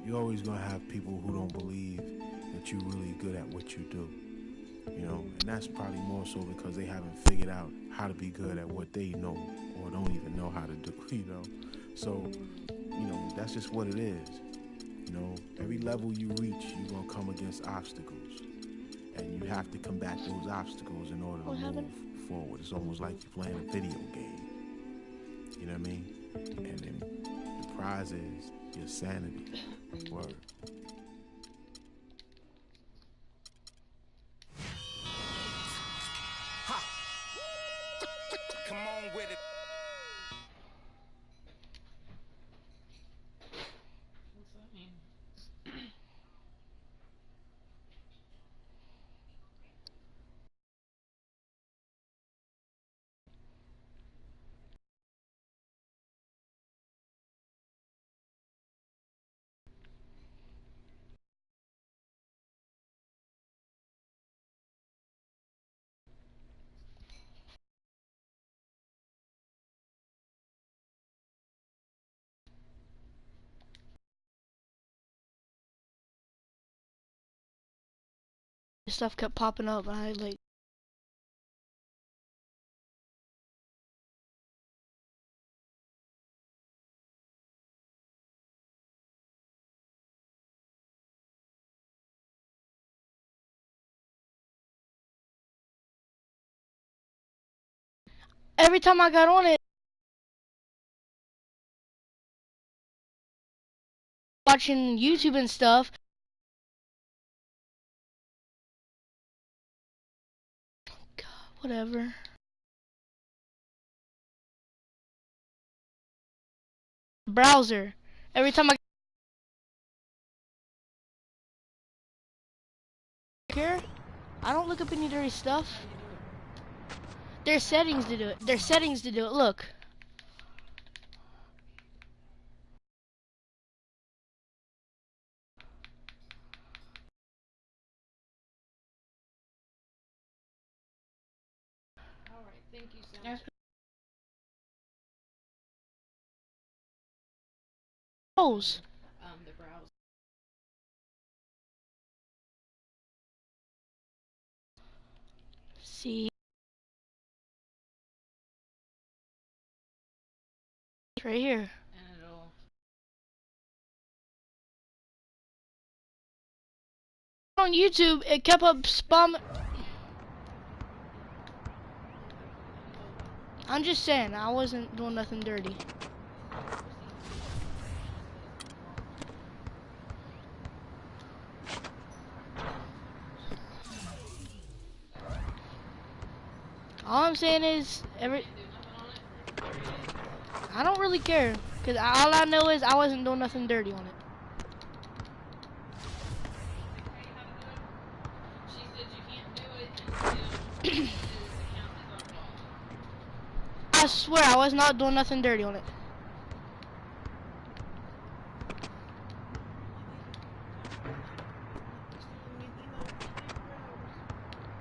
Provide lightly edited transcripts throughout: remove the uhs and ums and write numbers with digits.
you're always gonna have people who don't believe that you're really good at what you do. And that's probably more so because they haven't figured out how to be good at what they know or don't even know how to do. So, that's just what it is. Every level you reach, you're gonna come against obstacles, and you have to combat those obstacles in order to move forward. It's almost like you're playing a video game. You know what I mean? And then the prize is your sanity. Word. Come on with it. What's that mean? Stuff kept popping up, and I like. Every time I got on it, watching YouTube and stuff. God, whatever. Browser. Every time I here, I don't look up any dirty stuff. There's settings to do it. There's settings to do it. Look. Alright, thank you so much. Pros. The browse. See. It's right here. And it'll... On YouTube, it kept up spam. I'm just saying, I wasn't doing nothing dirty. All I'm saying is, I don't really care, cause all I know is I wasn't doing nothing dirty on it. She said you can't do it until his account is unblocked. I swear I was not doing nothing dirty on it.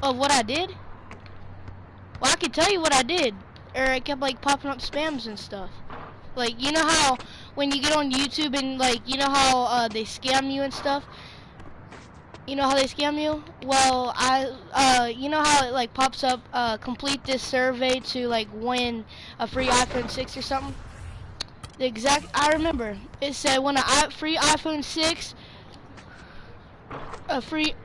Of what I did? Well, I can tell you what I did. Or it kept like popping up spams and stuff. Like, you know how when you get on YouTube and like, you know how they scam you and stuff? You know how they scam you? Well, you know how it like pops up, complete this survey to like win a free iPhone 6 or something? I remember. It said win a free iPhone 6, a free,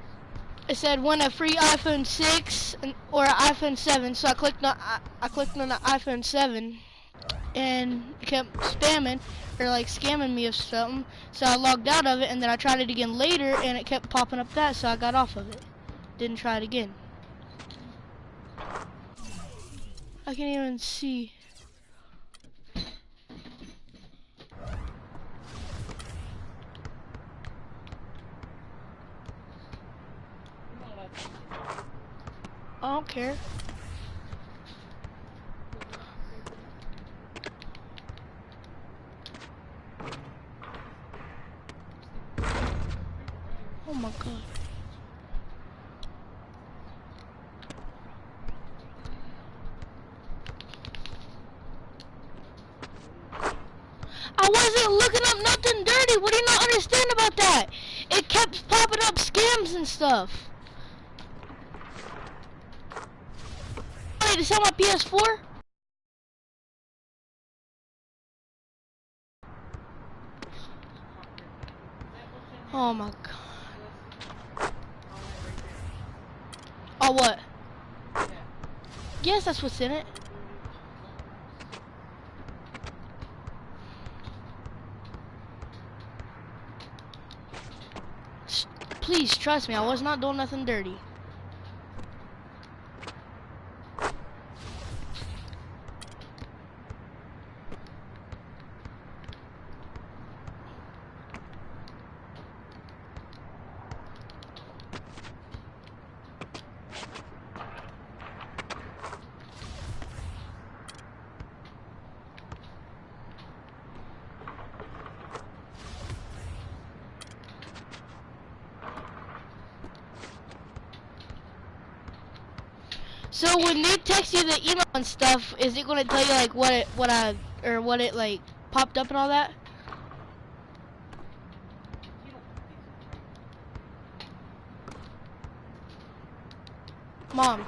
it said win a free iPhone 6 or an iPhone 7. So I clicked on the iPhone 7, and it kept spamming or like scamming me or something. So I logged out of it, and then I tried it again later, and it kept popping up that, so I got off of it. Didn't try it again. I can't even see. I don't care. Oh my god. I wasn't looking up nothing dirty. What do you not understand about that? It kept popping up scams and stuff. Wait, to sell my PS4? Oh my god. Oh, what? Yes, that's what's in it. Please trust me, I was not doing nothing dirty. So when they text you the email and stuff, is it gonna tell you like what it like popped up and all that? Mom.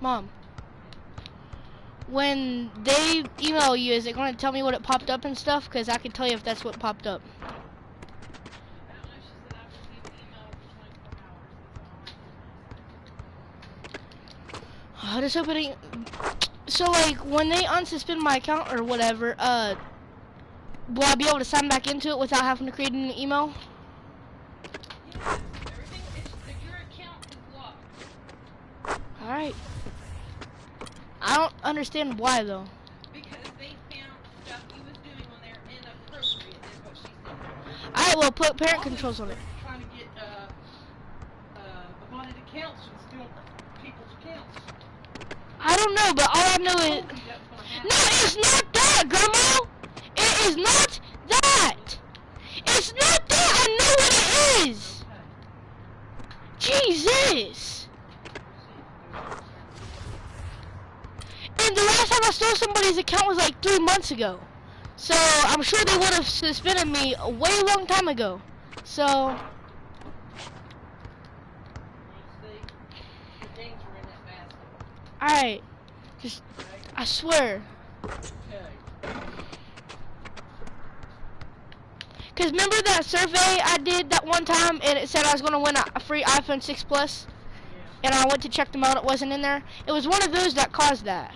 Mom. When they email you, is it gonna tell me what it popped up and stuff? Cause I can tell you if that's what popped up. I just hope it ain't. So like when they unsuspend my account or whatever, will I be able to sign back into it without having to create an email? Yes, everything is, your account is locked. Alright. I don't understand why though. Because they found stuff he was doing on there inappropriate, is what she said. Alright, well put parent All controls on it. Trying to get bonded accounts and steal people's accounts. I don't know, but all I know is... No, it's not that, Grandma! It is not that! It's not that! I know what it is! Jesus! And the last time I stole somebody's account was like 3 months ago. So, I'm sure they would have suspended me a way long time ago. So... Alright. Just, I swear. Cause remember that survey I did that one time and it said I was gonna win a free iPhone 6 Plus? And I went to check them out, it wasn't in there. It was one of those that caused that.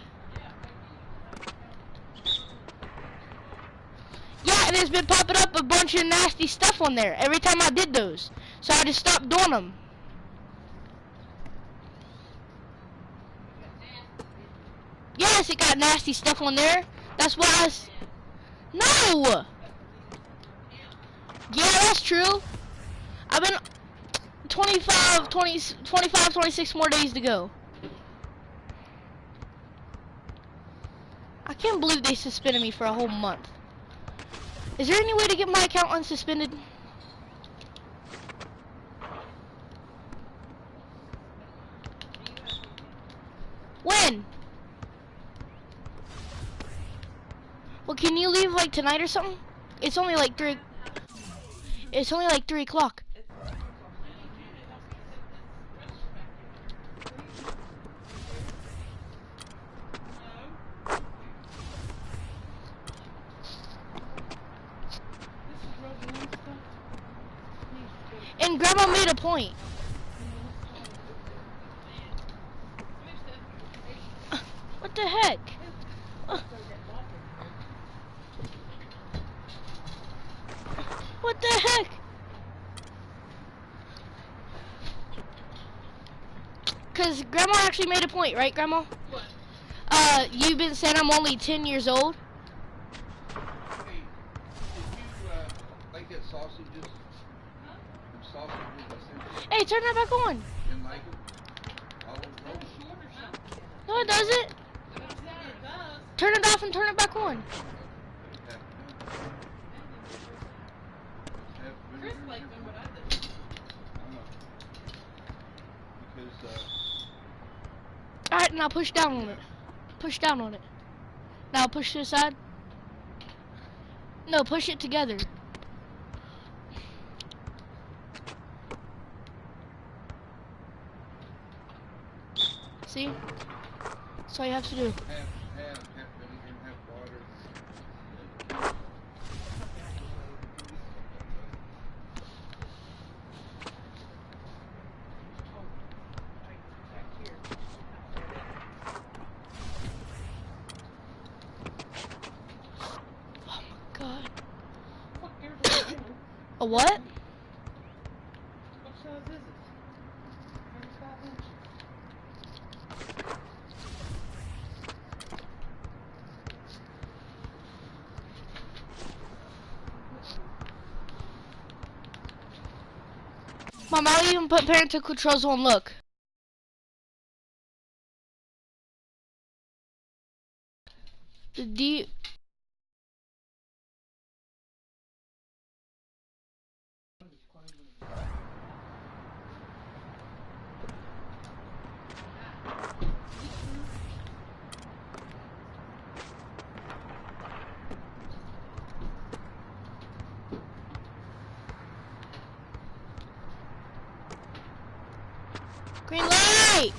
Yeah, and it's been popping up a bunch of nasty stuff on there every time I did those. So I just stopped doing them. Yes, it got nasty stuff on there. That's why I was... No! Yeah, that's true. I've been 25, 26 more days to go. I can't believe they suspended me for a whole month. Is there any way to get my account unsuspended? When? Well, can you leave like tonight or something? It's only like 3. It's only like 3 o'clock. And Grandma made a point. What the heck? What the heck? Cause Grandma actually made a point, right, Grandma? What? You've been saying I'm only 10 years old. Hey, did you like that sausages? Huh? Them sausages I sent you? Hey, turn that back on. Didn't like them? All those rolls? Short or something? No, it doesn't. It does. Turn it off and turn it back on. Chris liked them, but I didn't. Because, Alright, now push down on it. Push down on it. Now push to the side. No, push it together. See? That's all you have to do. Half milk and half water. God. A what? What size is it? 35 inches. Mom, I'll even put parental controls on. Look. The D. Green light!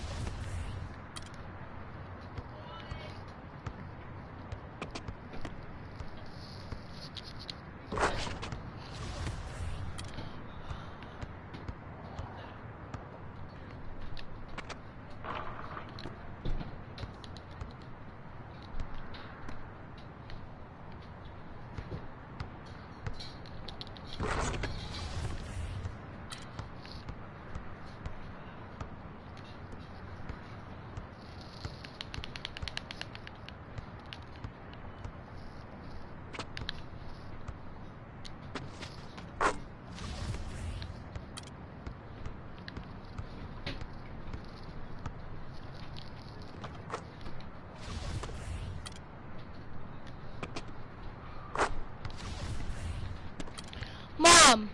Mom!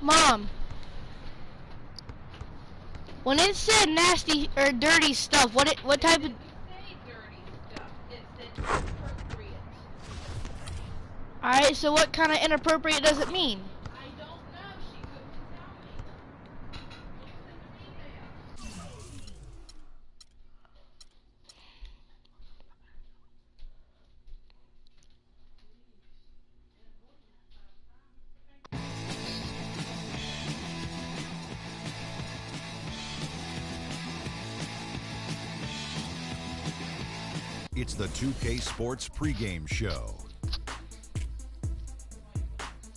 Mom! When it said nasty or dirty stuff, what type of... Say dirty stuff. It said inappropriate. Alright, so what kind of inappropriate does it mean? I don't know. She couldn't tell me. Send an email. It's the 2K Sports pregame show.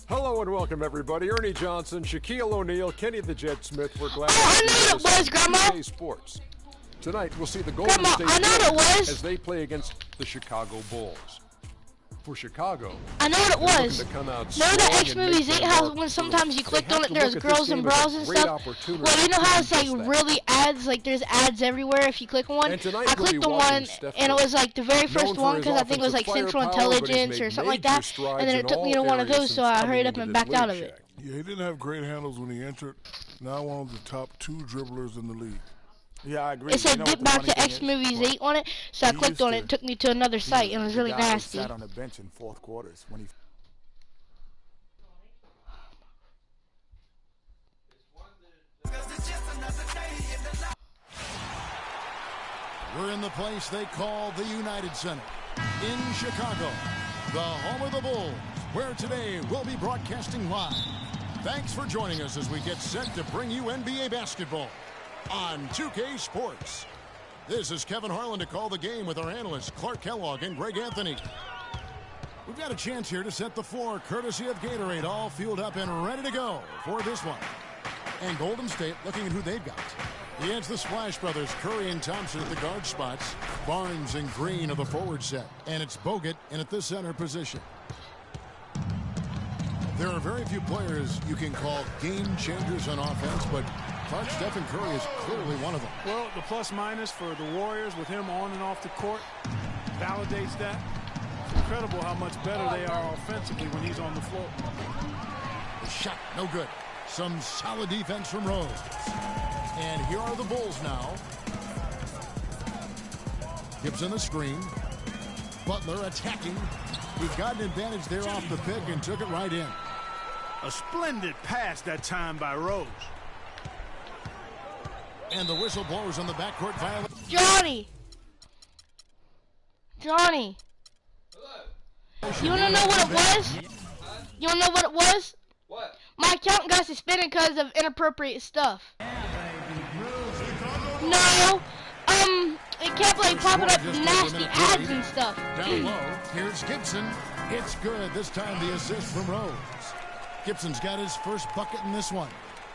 Hello and welcome, everybody. Ernie Johnson, Shaquille O'Neal, Kenny the Jet Smith. We're glad Oh, I to know be it with us was, on Grandma. 2K Sports. Tonight, we'll see the Golden Grandma, State I know what it Warriors was. as they play against the Chicago Bulls. For Chicago, I know what it they're was. looking to come out Remember that strong X and make movies their 8 how mark when early. sometimes you They clicked have on to it, there's look at this girls and game as a bras and great stuff? opportunity Well, you know to how do it's like just that. really ads, like there's ads everywhere if you click on one? And tonight I we'll be clicked on watching one Steph and it Curry. was like the very Known first for one his because I think it was like offensive Central firepower, but he's Intelligence made or something like major that. strides And then in it took me all to one of areas those, so since I coming hurried up into and this backed out of league, it. Shaq. Yeah, he didn't have great handles when he entered. Now one of the top 2 dribblers in the league. Yeah, I agree. It said You know what get the back funny to thing X is? movies What? 8 on it, so I He clicked used on to it. It took me to another site and it was the really guy who nasty. sat on the bench in fourth quarters when he. We're in the place they call the United Center in Chicago, the home of the Bulls, where today we'll be broadcasting live. Thanks for joining us as we get set to bring you NBA basketball on 2K Sports. This is Kevin Harlan to call the game with our analysts Clark Kellogg and Greg Anthony. We've got a chance here to set the floor courtesy of Gatorade, all fueled up and ready to go for this one. And Golden State looking at who they've got. It's the Splash Brothers, Curry and Thompson at the guard spots. Barnes and Green of the forward set. And it's Bogut in at the center position. There are very few players you can call game changers on offense, but Clark, Stephen Curry is clearly one of them. Well, the plus-minus for the Warriors with him on and off the court validates that. It's incredible how much better they are offensively when he's on the floor. The shot, no good. Some solid defense from Rose. And here are the Bulls now. Gibson the screen. Butler attacking. He got an advantage there off the pick and took it right in. A splendid pass that time by Rose. And the whistle blows on the backcourt violation. Johnny! Johnny! You wanna know what it was? You wanna know what it was? What? My account got suspended because of inappropriate stuff. No! It kept like popping up nasty ads and stuff. Down low, here's Gibson. It's good. This time the assist from Rose. Gibson's got his first bucket in this one.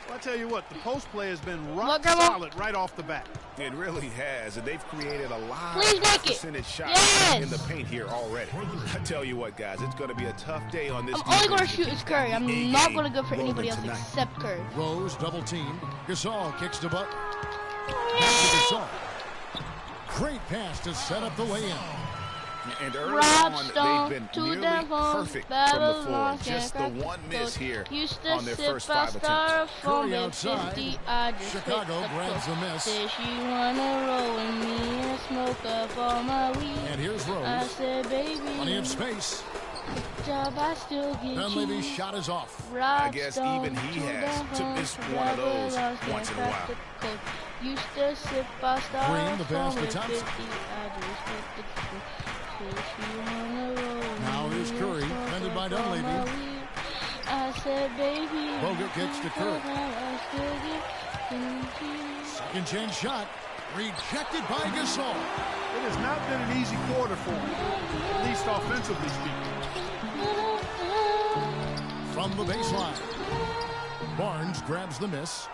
Well, I tell you what, the post play has been rock Look, Grandma. solid right off the bat. It really has, and they've created a lot Please of make it. percentage shots Yes. in the paint here already. I tell you what, guys, it's going to be a tough day on this. I'm only going to defense shoot to is keep Curry. that I'm A not game going to go for rolling anybody else tonight. except Curry. Rose double team. Gasol kicks to Buck. Back to Gasol. Great pass to set up the lay-in. And early Rob on, Stone, they've been two nearly down home, perfect from the floor. Babylon, Just the can't one miss here used to on their sip first 5 attempts. Curry outside. 50, I just Chicago grabs the miss. Said she wanna roll with me and smoke up all my weed. And here's Rose. I said, baby, Plenty of space. job I still get Dunleavy's you. shot is off. Rob I guess Stone, even he two has down to home, miss one of those Babylon, once in a can't while. crack the code. Used to sip I Green, the pass to with Thompson. 50, I just hit the code. Said she wanna roll with Now me here's and Curry, smoke defended by up all Dunleavy. my weed. I said, baby, Bogut kicks to Curry. I still get you. Second chance shot. Rejected by Gasol. It has not been an easy quarter for him, at least offensively speaking. From the baseline. Barnes grabs the miss.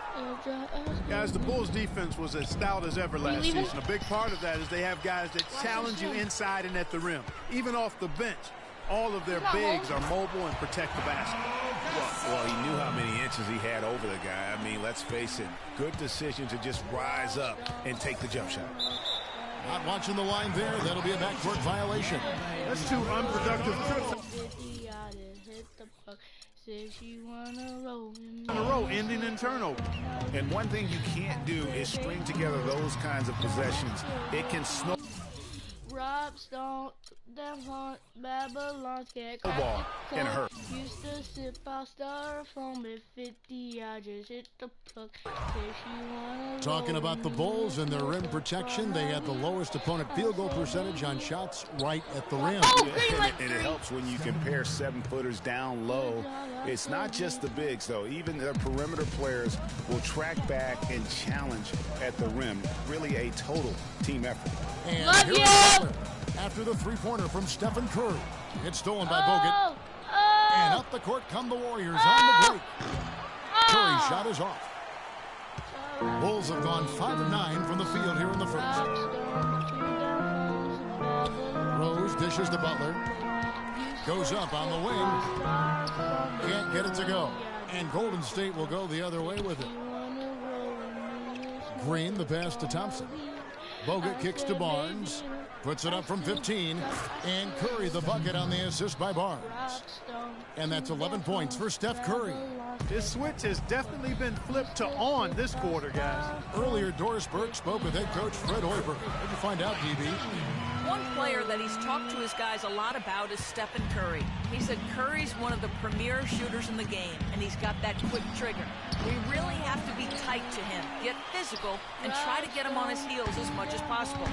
Guys, the Bulls defense was as stout as ever last leaving? season. A big part of that is they have guys that challenge you inside and at the rim. Even off the bench, all of their bigs are mobile and protect the basket. Well, he knew how many inches he had over the guy. I mean, let's face it, good decision to just rise up and take the jump shot. Not watching the line there. That'll be a backcourt violation. That's two unproductive trips in a row, ending in turnover. And one thing you can't do is string together those kinds of possessions. It can snow. Rob Stone, down Babylon, can't Ball and hurt. Used to sip out styrofoam at 50, I just hit the plug. Talking about the Bulls and their rim protection, they had the lowest opponent field goal percentage on shots right at the rim. And it helps when you compare 7-footers down low. It's not just the bigs, though. Even the perimeter players will track back and challenge at the rim. Really a total team effort. And Love here is you. Butler after the three-pointer from Stephen Curry. It's stolen by Bogut. And up the court come the Warriors on the break. Curry's shot is off. Bulls have gone 5 of 9 from the field here in the first. Rose dishes to Butler. Goes up on the wing. Can't get it to go. And Golden State will go the other way with it. Green, the pass to Thompson. Bogut kicks to Barnes. Puts it up from 15. And Curry the bucket on the assist by Barnes. And that's 11 points for Steph Curry. His switch has definitely been flipped to on this quarter, guys. Earlier, Doris Burke spoke with head coach Fred Hoiberg. What'd you find out, DB? One player that he's talked to his guys a lot about is Stephen Curry. He said Curry's one of the premier shooters in the game, and he's got that quick trigger. We really have to be tight to him, get physical, and try to get him on his heels as much as possible.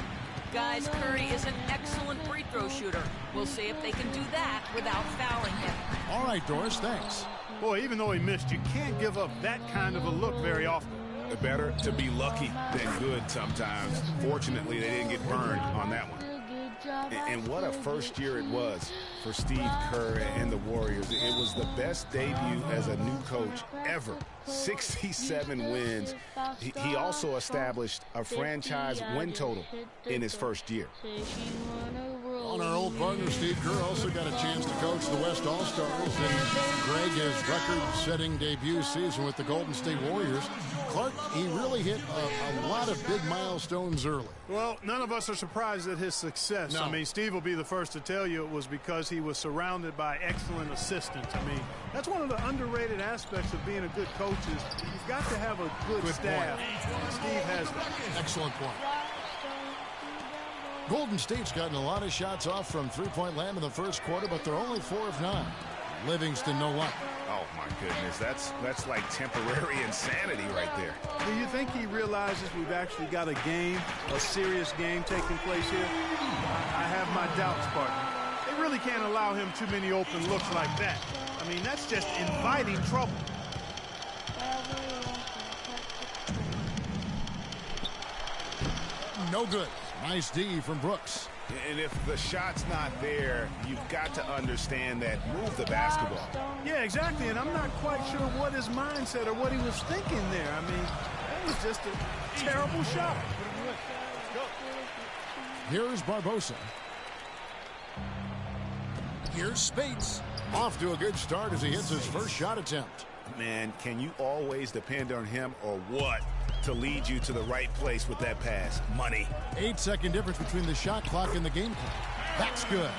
Guys, Curry is an excellent free throw shooter. We'll see if they can do that without fouling him. All right, Doris, thanks. Boy, even though he missed, you can't give up that kind of a look very often. Better to be lucky than good sometimes. Fortunately, they didn't get burned on that one. And what a first year it was for Steve Kerr and the Warriors. It was the best debut as a new coach ever. 67 wins. He also established a franchise win total in his first year. On our old partner, Steve Kerr also got a chance to coach the West All-Stars. And Greg, his record-setting debut season with the Golden State Warriors. Clark, he really hit a lot of big milestones early. Well, none of us are surprised at his success. No. I mean, Steve will be the first to tell you it was because he was surrounded by excellent assistants. I mean, that's one of the underrated aspects of being a good coach is you've got to have a good staff. Point. Steve has that. Excellent point. Golden State's gotten a lot of shots off from three-point land in the first quarter, but they're only 4 of 9. Livingston, no luck. Oh, my goodness. That's like temporary insanity right there. Do you think he realizes we've actually got a game, a serious game taking place here? I have my doubts, partner. They really can't allow him too many open looks like that. I mean, that's just inviting trouble. No good. Nice D from Brooks. And if the shot's not there, you've got to understand that move the basketball. Yeah, exactly, and I'm not quite sure what his mindset or what he was thinking there. I mean, that was just a terrible shot. Here's Barbosa. Here's Spates. Off to a good start as he hits his first shot attempt. Man, can you always depend on him or what to lead you to the right place with that pass? Money. 8-second difference between the shot clock and the game clock. That's good.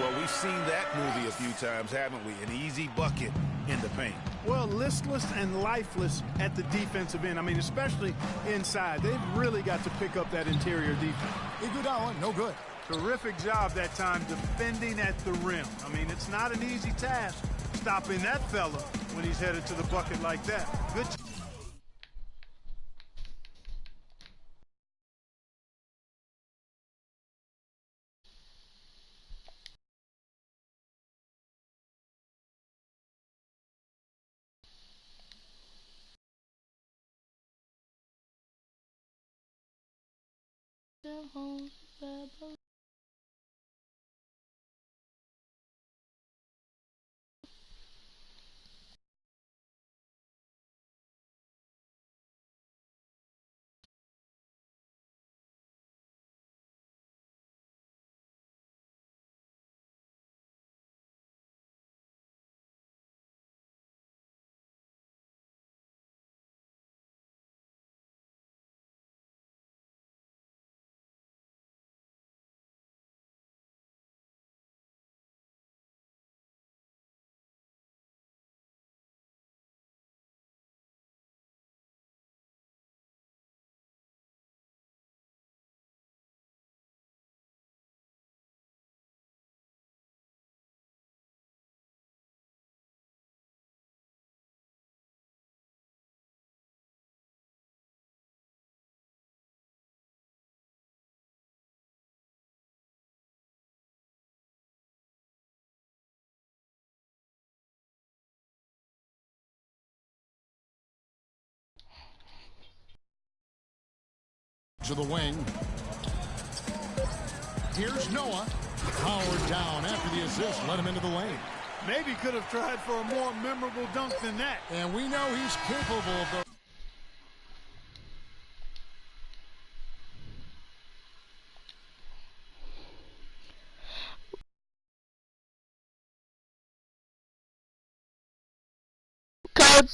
Well, we've seen that movie a few times, haven't we? An easy bucket in the paint. Well, listless and lifeless at the defensive end. I mean, especially inside. They've really got to pick up that interior defense. Iguodala, no good. Terrific job that time defending at the rim. I mean, it's not an easy task stopping that fella when he's headed to the bucket like that. Good. To the wing. Here's Noah. Powered down after the assist. Let him into the lane. Maybe could have tried for a more memorable dunk than that. And we know he's capable of those. Coach.